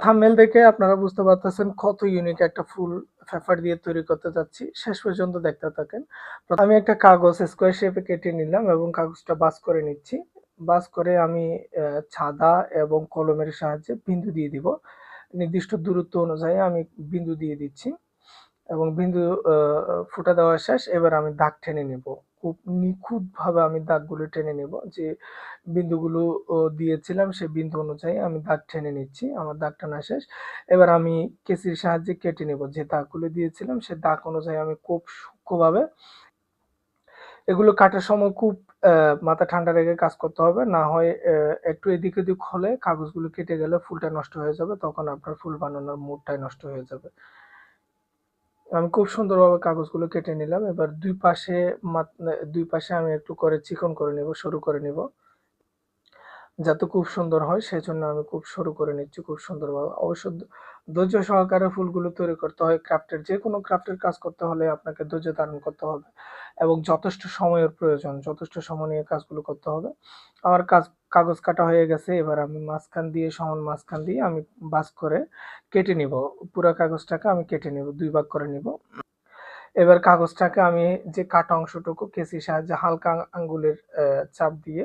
Thumbnail দেখে আপনারা বুঝতে পারতেছেন কত ইউনিক একটা ফুল পেপার দিয়ে তৈরি করতে যাচ্ছি। শেষ পর্যন্ত দেখতে থাকেন। আমি একটা কাগজ স্কোয়ার শেপে কেটে নিলাম এবং কাগজটা ভাঁজ করে নিচ্ছি। ভাঁজ করে আমি ছাঁদা এবং কলমের সাহায্যে বিন্দু দিয়ে দিব। নির্দিষ্ট দূরত্ব অনুযায়ী আমি বিন্দু দিয়ে দিচ্ছি এবং বিন্দু ফুটা দেওয়া শেষ। এবার আমি দাগ টেনে নেব। খুব নিখুঁতভাবে আমি দাগগুলো টেনে নেব। যে বিন্দুগুলো দিয়েছিলাম সেই বিন্দু অনুযায়ী আমি দাগ টেনে নিচ্ছি। আমার দাগ টানা শেষ। এবার আমি কেঁচির সাহায্যে কেটে নেব। যে দাগগুলো দিয়েছিলাম সে দাগ অনুযায়ী আমি খুব সূক্ষ্মভাবে এগুলো কাটার সময় খুব মাথা ঠান্ডা রেখে কাজ করতে হবে। না হয় একটু এদিক ওদিক হলে কাগজগুলো কেটে গেলে ফুলটা নষ্ট হয়ে যাবে। তখন আপনার ফুল বানানোর মুডটাই নষ্ট হয়ে যাবে। আমি খুব সুন্দরভাবে কাগজগুলো কেটে নিলাম। এবার দুই পাশে আমি একটু করে চিকন করে নেব, সরু করে নেব। যাতে খুব সুন্দর হয় সেজন্য আমি খুব সরু করে নিচ্ছি খুব সুন্দরভাবে। অবশ্য ধৈর্য সহকারে ফুলগুলো তৈরি করতে হয়। যেকোনো ক্রাফটের কাজ করতে হলে আপনাকে ধৈর্য ধারণ করতে হবে এবং যথেষ্ট সময়ের প্রয়োজন। যথেষ্ট সময় নিয়ে কাজগুলো করতে হবে। আমার কাগজ কাটা হয়ে গেছে। এবার আমি সমান মাঝখান দিয়ে আমি ভাঁজ করে কেটে নিব। পুরা কাগজটাকে আমি কেটে নিব। ২ ভাগ করে নিব। এবার কাগজটাকে আমি যে কাটা অংশটুকু কেঁচির সাহায্যে হালকা আঙ্গুলের চাপ দিয়ে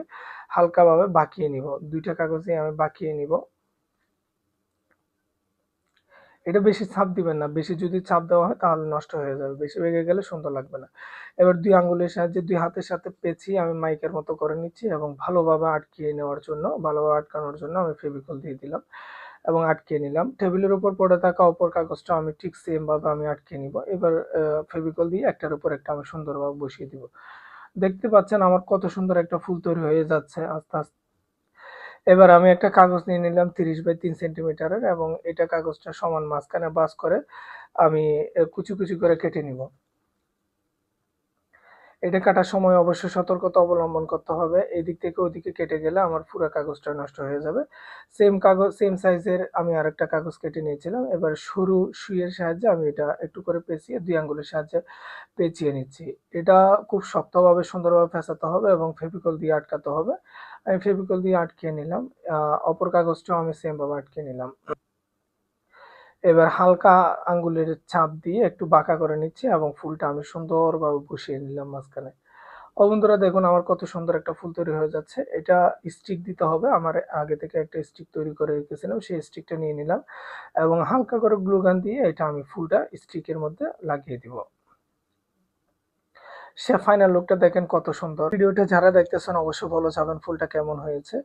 হালকাভাবে বাঁকিয়ে নিব। ২ টা কাগজেই আমি বাঁকিয়ে নিব। এটা বেশি চাপ দিবেন না। বেশি যদি চাপ দেওয়া হয় তাহলে নষ্ট হয়ে যাবে। বেশি বেঁকে গেলে সুন্দর লাগবে না। এবার ২ আঙ্গুলের সাহায্যে ২ হাতের সাথে পেঁচিয়ে আমি মাইকের মতো করে নিচ্ছি এবং ভালোভাবে আটকানোর জন্য আমি ফেভিকল দিয়ে দিলাম এবং আটকিয়ে নিলাম। টেবিলের উপর পড়ে থাকা অপর কাগজটাও আমি ঠিক সেম ভাবে আমি আটকিয়ে নিব। এবার ফেভিকল দিয়ে একটার উপর একটা আমি সুন্দরভাবে বসিয়ে দিব। দেখতে পাচ্ছেন আমার কত সুন্দর একটা ফুল তৈরি হয়ে যাচ্ছে আস্তে। এবার আমি একটা কাগজ নিয়ে নিলাম ৩০ বাই ৩ সেন্টিমিটারের এবং এটা কাগজটা সমান মাঝখানে ভাঁজ করে আমি কুচি, কুচি করে কেটে নিব। এটা কাটার সময় অবশ্যই সতর্কতা অবলম্বন করতে হবে। এদিক থেকে ওদিকে কেটে গেলে আমার পুরা কাগজটা নষ্ট হয়ে যাবে। সেম সাইজের আমি আরেকটা কাগজ কেটে নিয়েছিলাম। এবার সরু সুইয়ের সাহায্যে আমি এটা একটু করে পেঁচিয়ে ২ আঙ্গুলের সাহায্যে পেঁচিয়ে নিচ্ছি। এটা খুব শক্তভাবে সুন্দরভাবে পেঁচাতে হবে এবং ফেভিকল দিয়ে আটকাতে হবে। আমি ফেভিকল দিয়ে আটকিয়ে নিলাম। আ অপর কাগজটাও আমি সেম ভাবে আটকিয়ে নিলাম। এবার হালকা আঙ্গুলের চাপ দিয়ে একটু বাঁকা করে নিচ্ছি এবং ফুলটা আমি সুন্দরভাবে বসিয়ে নিলাম মাঝখানে। বন্ধুরা দেখুন আমার কত সুন্দর একটা ফুল তৈরি হয়ে যাচ্ছে। এটা স্টিক দিতে হবে। আমার আগে থেকে একটা স্টিক তৈরি করে রেখেছিলাম। সেই স্টিকটা নিয়ে নিলাম এবং হালকা করে গ্লু গান দিয়ে এটা আমি ফুলটা স্টিকের মধ্যে লাগিয়ে দিব। ফাইনাল লুকটা দেখেন কত সুন্দর। ভিডিওটা যারা দেখতেছেন অবশ্যই বলে যাবেন ফুলটা কেমন হয়েছে।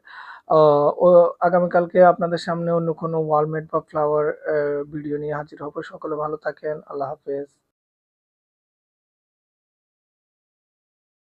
আ ও আগামীকালকে আপনাদের সামনে অন্য কোনো ওয়ালমেট বা ফ্লাওয়ার ভিডিও নিয়ে হাজির হব। সকলে ভালো থাকেন। আল্লাহ হাফেজ।